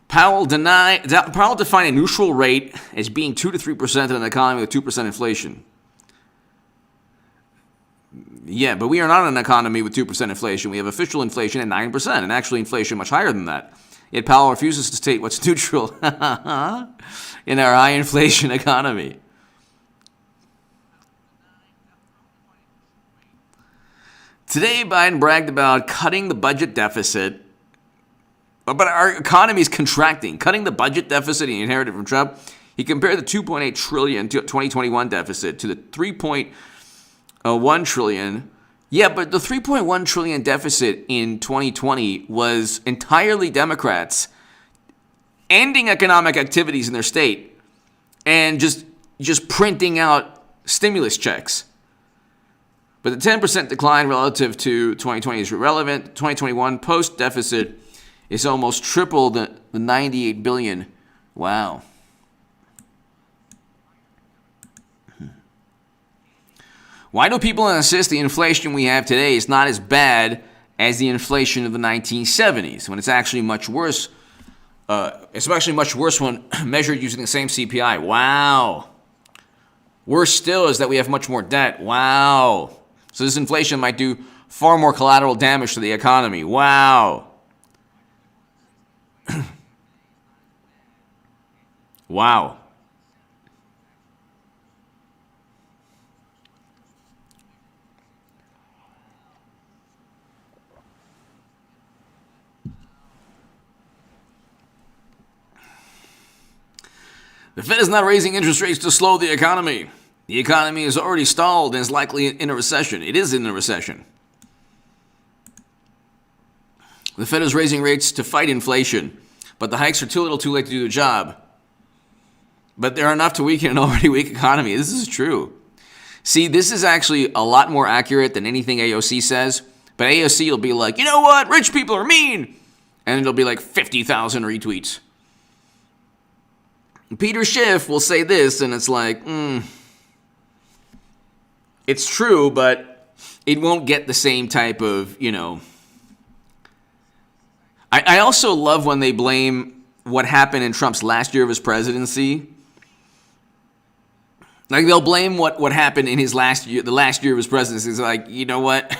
Powell defined a neutral rate as being 2 to 3% in an economy with 2% inflation. Yeah, but we are not an economy with 2% inflation. We have official inflation at 9%, and actually inflation much higher than that. Yet Powell refuses to state what's neutral in our high inflation economy. Today, Biden bragged about cutting the budget deficit, but our economy is contracting. Cutting the budget deficit he inherited from Trump, he compared the $2.8 trillion 2021 deficit to the $3.1 trillion. Yeah, but the $3.1 trillion deficit in 2020 was entirely Democrats ending economic activities in their state and just printing out stimulus checks. But the 10% decline relative to 2020 is irrelevant. 2021 post-deficit is almost triple the $98 billion. Wow. Why do people insist the inflation we have today is not as bad as the inflation of the 1970s, when it's actually much worse? It's actually much worse when measured using the same CPI. Wow. Worse still is that we have much more debt. Wow. So this inflation might do far more collateral damage to the economy. Wow. Wow. The Fed is not raising interest rates to slow the economy. The economy is already stalled and is likely in a recession. It is in a recession. The Fed is raising rates to fight inflation, but the hikes are too little too late to do the job. But they're enough to weaken an already weak economy. This is true. See, this is actually a lot more accurate than anything AOC says. But AOC will be like, you know what? Rich people are mean. And it'll be like 50,000 retweets. Peter Schiff will say this, and it's like, it's true, but it won't get the same type of, I also love when they blame what happened in Trump's last year of his presidency. Like, they'll blame what happened in his last year, the last year of his presidency. It's like, you know what?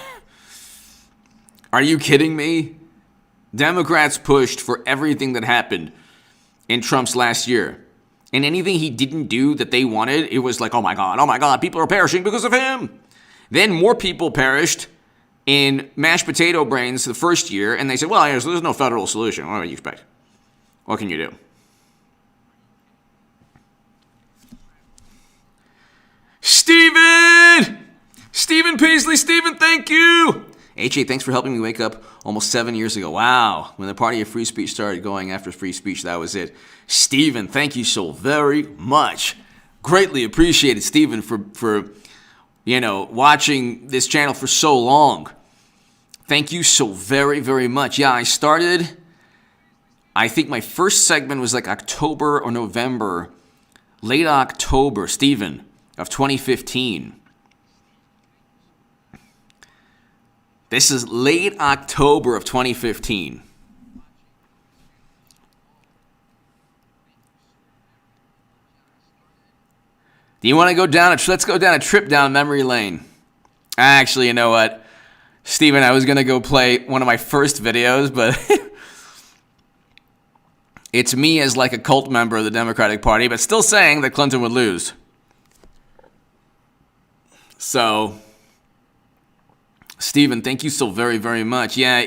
Are you kidding me? Democrats pushed for everything that happened in Trump's last year. And anything he didn't do that they wanted, it was like, oh my God, people are perishing because of him. Then more people perished in mashed potato brains the first year, and they said, well, there's no federal solution. What do you expect? What can you do? Stephen Paisley, thank you. HA, thanks for helping me wake up almost 7 years ago. Wow. When the party of free speech started going after free speech, that was it. Stephen, thank you so very much. Greatly appreciated, Stephen, for watching this channel for so long. Thank you so very, very much. Yeah, I think my first segment was like October or November, late October, Stephen, of 2015. This is late October of 2015. Do you want to go down let's go down a trip down memory lane. Actually, you know what? Steven, I was going to go play one of my first videos, but it's me as like a cult member of the Democratic Party, but still saying that Clinton would lose. So, Steven, thank you so very, very much. Yeah,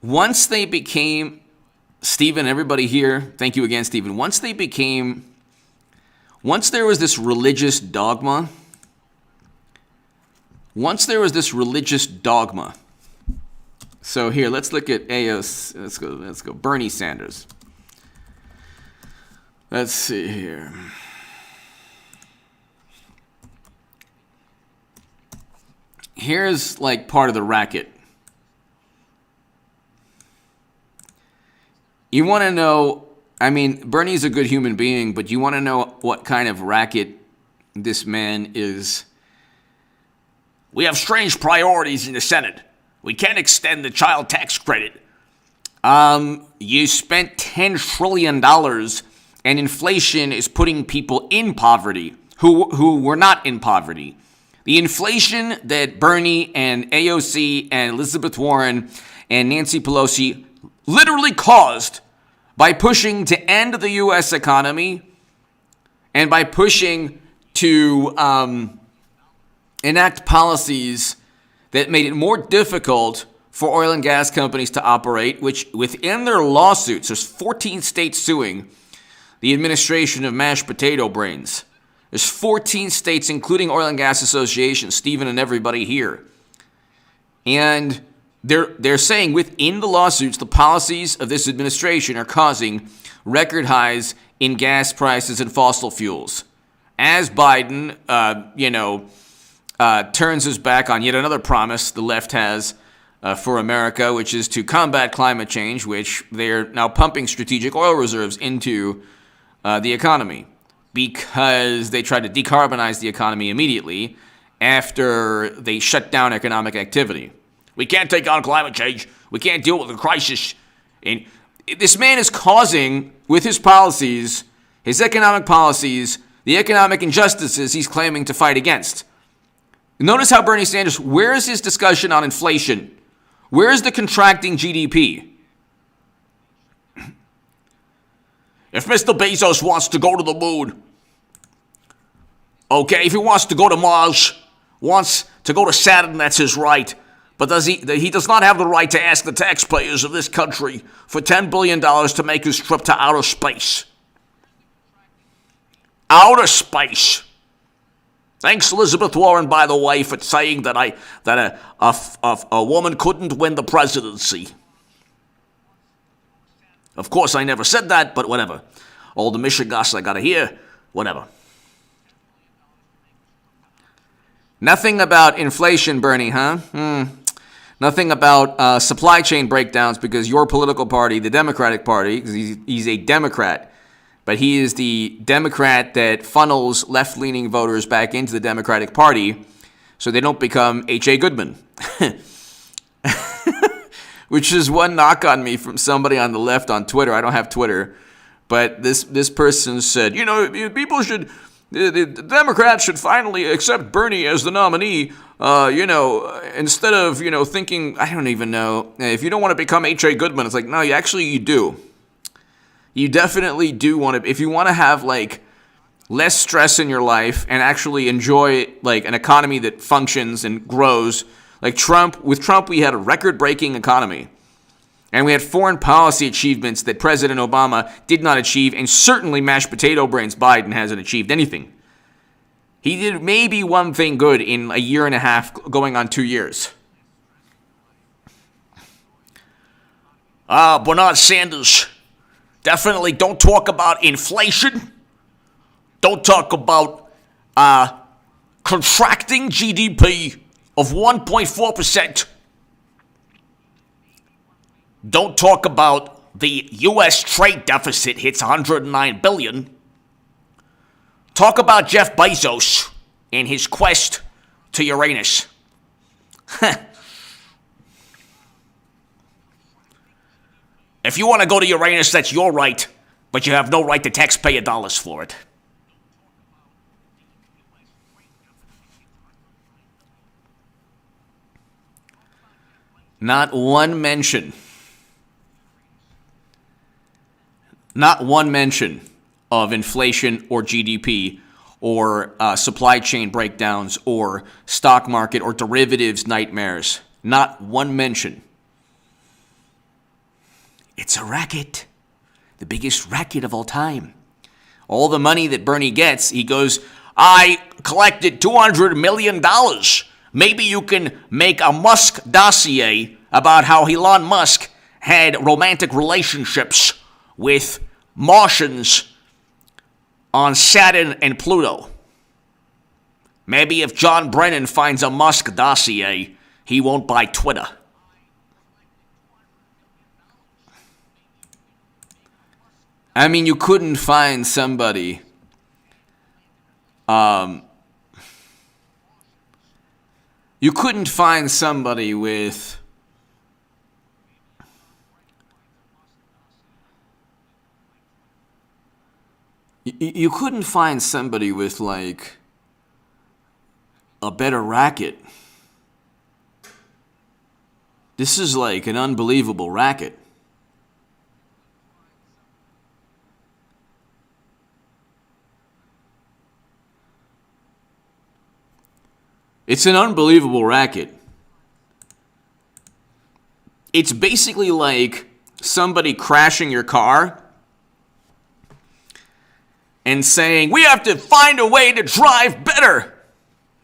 once they became, Steven, everybody here, thank you again, Steven. Once there was this religious dogma, so here, let's look at AOC. Let's go. Bernie Sanders. Let's see here. Here's like part of the racket. You want to know, I mean, Bernie's a good human being, but you want to know what kind of racket this man is. We have strange priorities in the Senate. We can't extend the child tax credit. You spent $10 trillion and inflation is putting people in poverty who were not in poverty. The inflation that Bernie and AOC and Elizabeth Warren and Nancy Pelosi literally caused by pushing to end the U.S. economy and by pushing to enact policies that made it more difficult for oil and gas companies to operate, which within their lawsuits, there's 14 states suing the administration of mashed potato brains. There's 14 states, including Oil and Gas Association, Stephen and everybody here. And they're saying within the lawsuits, the policies of this administration are causing record highs in gas prices and fossil fuels. As Biden, turns his back on yet another promise the left has for America, which is to combat climate change, which they're now pumping strategic oil reserves into the economy because they tried to decarbonize the economy immediately after they shut down economic activity. We can't take on climate change. We can't deal with the crisis. And this man is causing, with his policies, his economic policies, the economic injustices he's claiming to fight against. Notice how Bernie Sanders, where is his discussion on inflation? Where is the contracting GDP? If Mr. Bezos wants to go to the moon, okay, if he wants to go to Mars, wants to go to Saturn, that's his right. But he does not have the right to ask the taxpayers of this country for $10 billion to make his trip to outer space. Outer space. Thanks, Elizabeth Warren, by the way, for saying that a woman couldn't win the presidency. Of course, I never said that, but whatever. All the Michigas I gotta hear, whatever. Nothing about inflation, Bernie, huh? Nothing about supply chain breakdowns because your political party, the Democratic Party, because he's a Democrat, but he is the Democrat that funnels left-leaning voters back into the Democratic Party so they don't become H.A. Goodman. Which is one knock on me from somebody on the left on Twitter. I don't have Twitter. But this person said, the Democrats should finally accept Bernie as the nominee, instead of, thinking, I don't even know, if you don't want to become H.A. Goodman, it's like, no, you do. You definitely do want to, if you want to have, less stress in your life and actually enjoy, an economy that functions and grows. With Trump, we had a record-breaking economy. And we had foreign policy achievements that President Obama did not achieve, and certainly mashed potato brains Biden hasn't achieved anything. He did maybe one thing good in a year and a half, going on 2 years. Bernard Sanders, definitely don't talk about inflation. Don't talk about contracting GDP of 1.4%. Don't talk about the U.S. trade deficit hits $109 billion. Talk about Jeff Bezos and his quest to Uranus. If you want to go to Uranus, that's your right, but you have no right to taxpayer dollars for it. Not one mention of inflation or GDP or supply chain breakdowns or stock market or derivatives nightmares. Not one mention. It's a racket. The biggest racket of all time. All the money that Bernie gets, he goes, I collected $200 million. Maybe you can make a Musk dossier about how Elon Musk had romantic relationships with Martians on Saturn and Pluto. Maybe if John Brennan finds a Musk dossier, he won't buy Twitter. I mean, you couldn't find somebody with you couldn't find somebody with like a better racket. This is like an unbelievable racket. It's an unbelievable racket. It's basically like somebody crashing your car and saying, we have to find a way to drive better.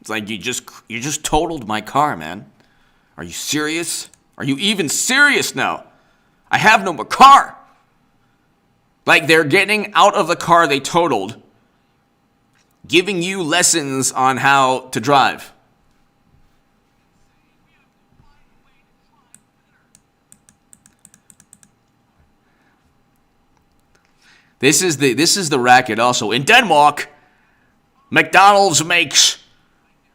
It's like, you just totaled my car, man. Are you serious? Are you even serious now? I have no more car. Like they're getting out of the car they totaled, giving you lessons on how to drive. This is the racket also. In Denmark, McDonald's makes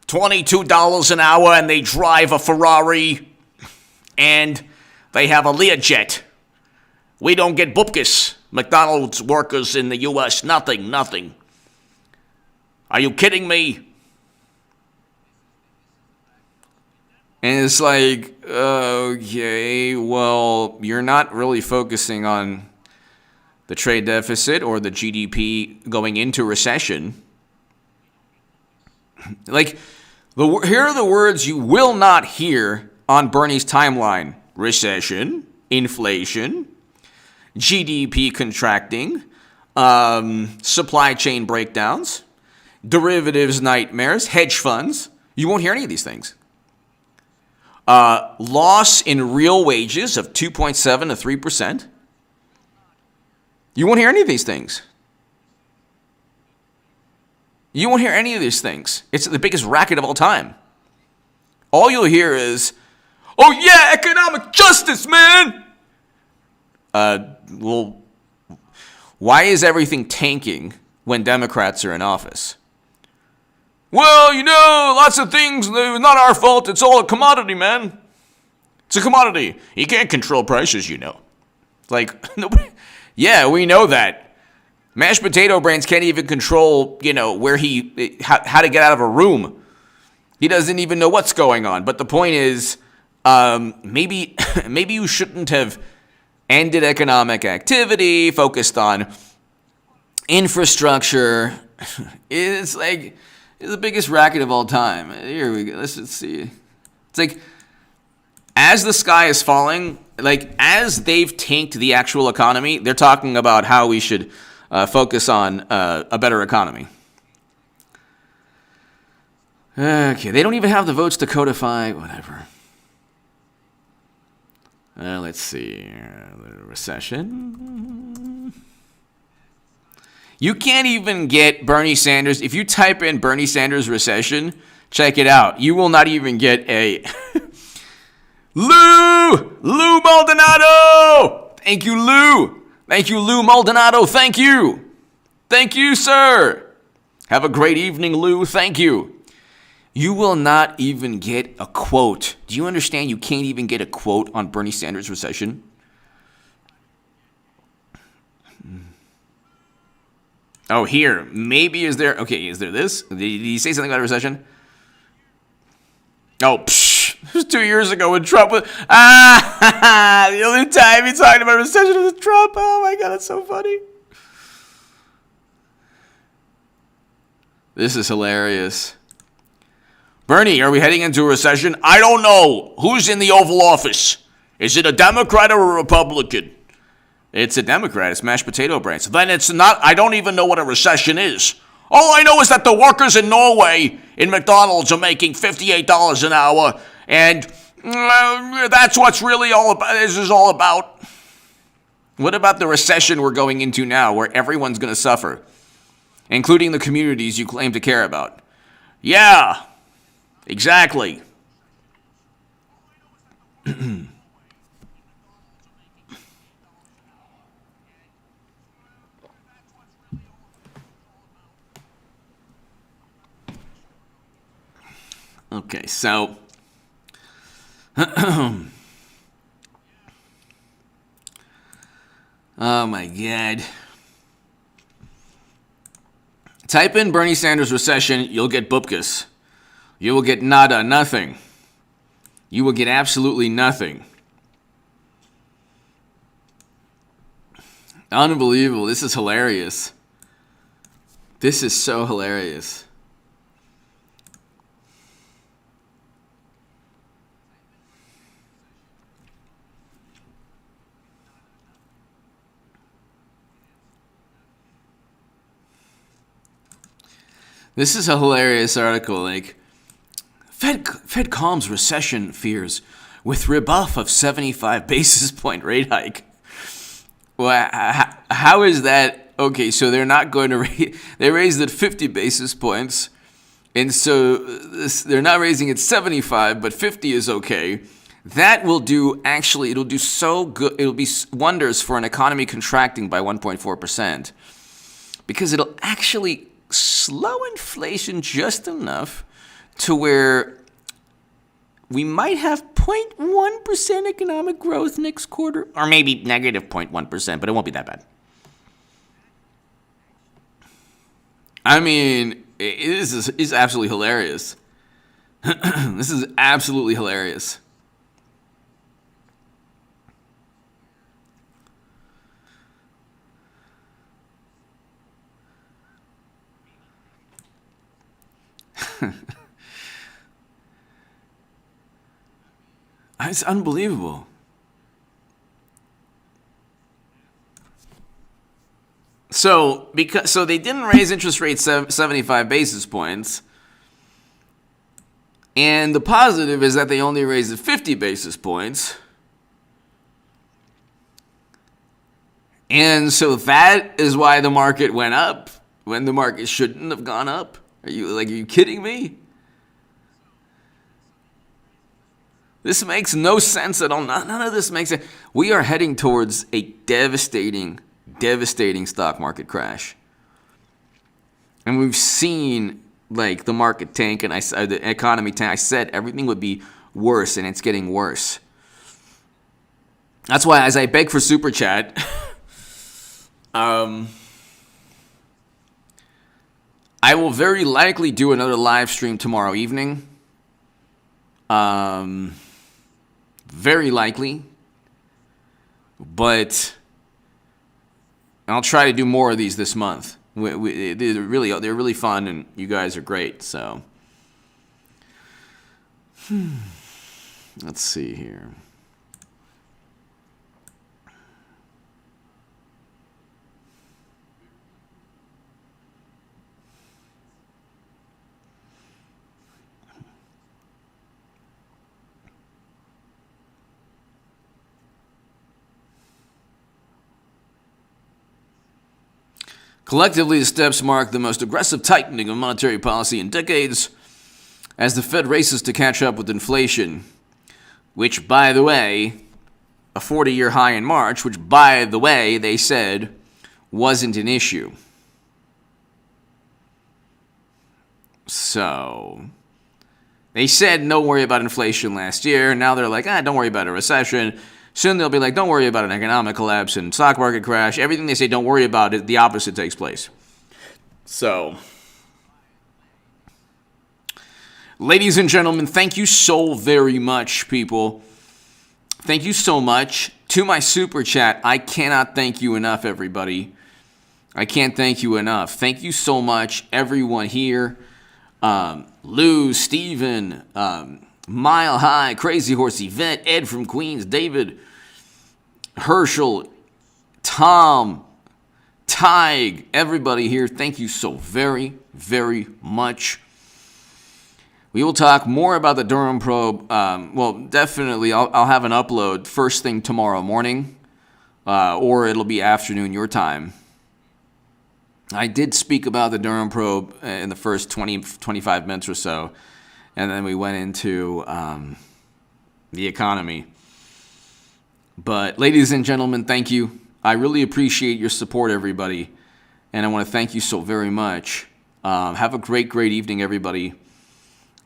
$22 an hour and they drive a Ferrari and they have a Learjet. We don't get bupkis. McDonald's workers in the U.S., nothing. Are you kidding me? And it's like, okay, well, you're not really focusing on the trade deficit or the GDP going into recession. Like, here are the words you will not hear on Bernie's timeline. Recession, inflation, GDP contracting, supply chain breakdowns, derivatives nightmares, hedge funds. You won't hear any of these things. Loss in real wages of 2.7 to 3%. You won't hear any of these things. You won't hear any of these things. It's the biggest racket of all time. All you'll hear is, oh yeah, economic justice, man! Well, why is everything tanking when Democrats are in office? Well, lots of things, not our fault. It's all a commodity, man. It's a commodity. You can't control prices, Like, nobody... Yeah, we know that. Mashed potato brains can't even control, where how to get out of a room. He doesn't even know what's going on. But the point is, maybe you shouldn't have ended economic activity, focused on infrastructure. It's the biggest racket of all time. Here we go. Let's see. It's like, as the sky is falling, as they've tanked the actual economy, they're talking about how we should focus on a better economy. Okay, they don't even have the votes to codify, whatever. Let's see. Recession. You can't even get Bernie Sanders. If you type in Bernie Sanders recession, check it out. You will not even get a Lou Maldonado. Thank you, Lou. Thank you, Lou Maldonado. Thank you. Thank you, sir. Have a great evening, Lou. Thank you. You will not even get a quote. Do you understand? You can't even get a quote on Bernie Sanders recession. Oh, here. Maybe is there this? Did he say something about a recession? Oh, it was 2 years ago when Trump was... the only time he talked about a recession was Trump. Oh, my God, that's so funny. This is hilarious. Bernie, are we heading into a recession? I don't know. Who's in the Oval Office? Is it a Democrat or a Republican? It's a Democrat. It's mashed potato brain. So then it's not, I don't even know what a recession is. All I know is that the workers in Norway in McDonald's are making $58 an hour, and that's what's really all about. This is all about. What about the recession we're going into now, where everyone's going to suffer, including the communities you claim to care about? Yeah, exactly. Okay, so oh my God. Type in Bernie Sanders recession, you'll get bupkis. You will get nada, nothing. You will get absolutely nothing. Unbelievable. This is hilarious. This is so hilarious. This is a hilarious article. Like, Fed calms recession fears with rebuff of 75 basis point rate hike. Well, how is that? Okay, so they're not going to raise. They raised it 50 basis points, and so they're not raising it 75, but 50 is okay. That will do. Actually, it'll do so good. It'll be wonders for an economy contracting by 1.4%, because it'll actually slow inflation just enough to where we might have 0.1% economic growth next quarter, or maybe negative 0.1%, but it won't be that bad. I mean, this is absolutely hilarious. This is absolutely hilarious. It's unbelievable. So they didn't raise interest rates 75 basis points, and the positive is that they only raised it 50 basis points. And so that is why the market went up when the market shouldn't have gone up. Are you kidding me? This makes no sense at all. None of this makes sense. We are heading towards a devastating stock market crash. And we've seen the market tank and the economy tank. I said everything would be worse, and it's getting worse. That's why, as I beg for super chat, I will very likely do another live stream tomorrow evening. Very likely, but I'll try to do more of these this month. They're really fun, and you guys are great. So, let's see here. Collectively, the steps mark the most aggressive tightening of monetary policy in decades as the Fed races to catch up with inflation, which, by the way, a 40-year high in March, which, by the way, they said wasn't an issue. So, they said don't worry about inflation last year. Now they're like, don't worry about a recession. Soon they'll be like, don't worry about an economic collapse and stock market crash. Everything they say don't worry about, it, the opposite takes place. So, ladies and gentlemen, thank you so very much, people. Thank you so much. To my super chat, I cannot thank you enough, everybody. I can't thank you enough. Thank you so much, everyone here. Lou, Steven, Mile High, Crazy Horse, Yvette, Ed from Queens, David, Herschel, Tom, Tig, everybody here. Thank you so very, very much. We will talk more about the Durham probe. Definitely, I'll have an upload first thing tomorrow morning, or it'll be afternoon your time. I did speak about the Durham probe in the first 25 minutes or so, and then we went into the economy. But ladies and gentlemen, thank you. I really appreciate your support, everybody, and I want to thank you so very much. Have a great, great evening, everybody.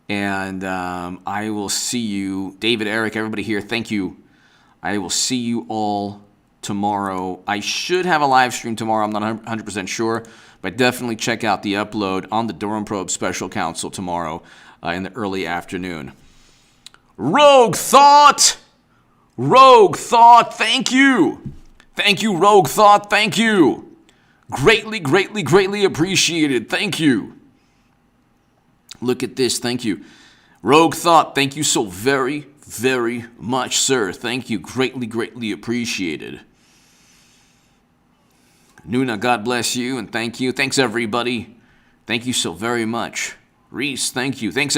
And I will see you, David, Eric, everybody here, thank you. I will see you all tomorrow. I should have a live stream tomorrow. I'm not 100% sure, but definitely check out the upload on the Durham Probe Special Counsel tomorrow in the early afternoon. Rogue Thought! Rogue Thought, thank you. Thank you, Rogue Thought, thank you. Greatly, greatly, greatly appreciated. Thank you. Look at this. Thank you. Rogue Thought, thank you so very, very much, sir. Thank you. Greatly, greatly appreciated. Nuna, God bless you and thank you. Thanks, everybody. Thank you so very much. Reese, thank you. Thanks, everybody.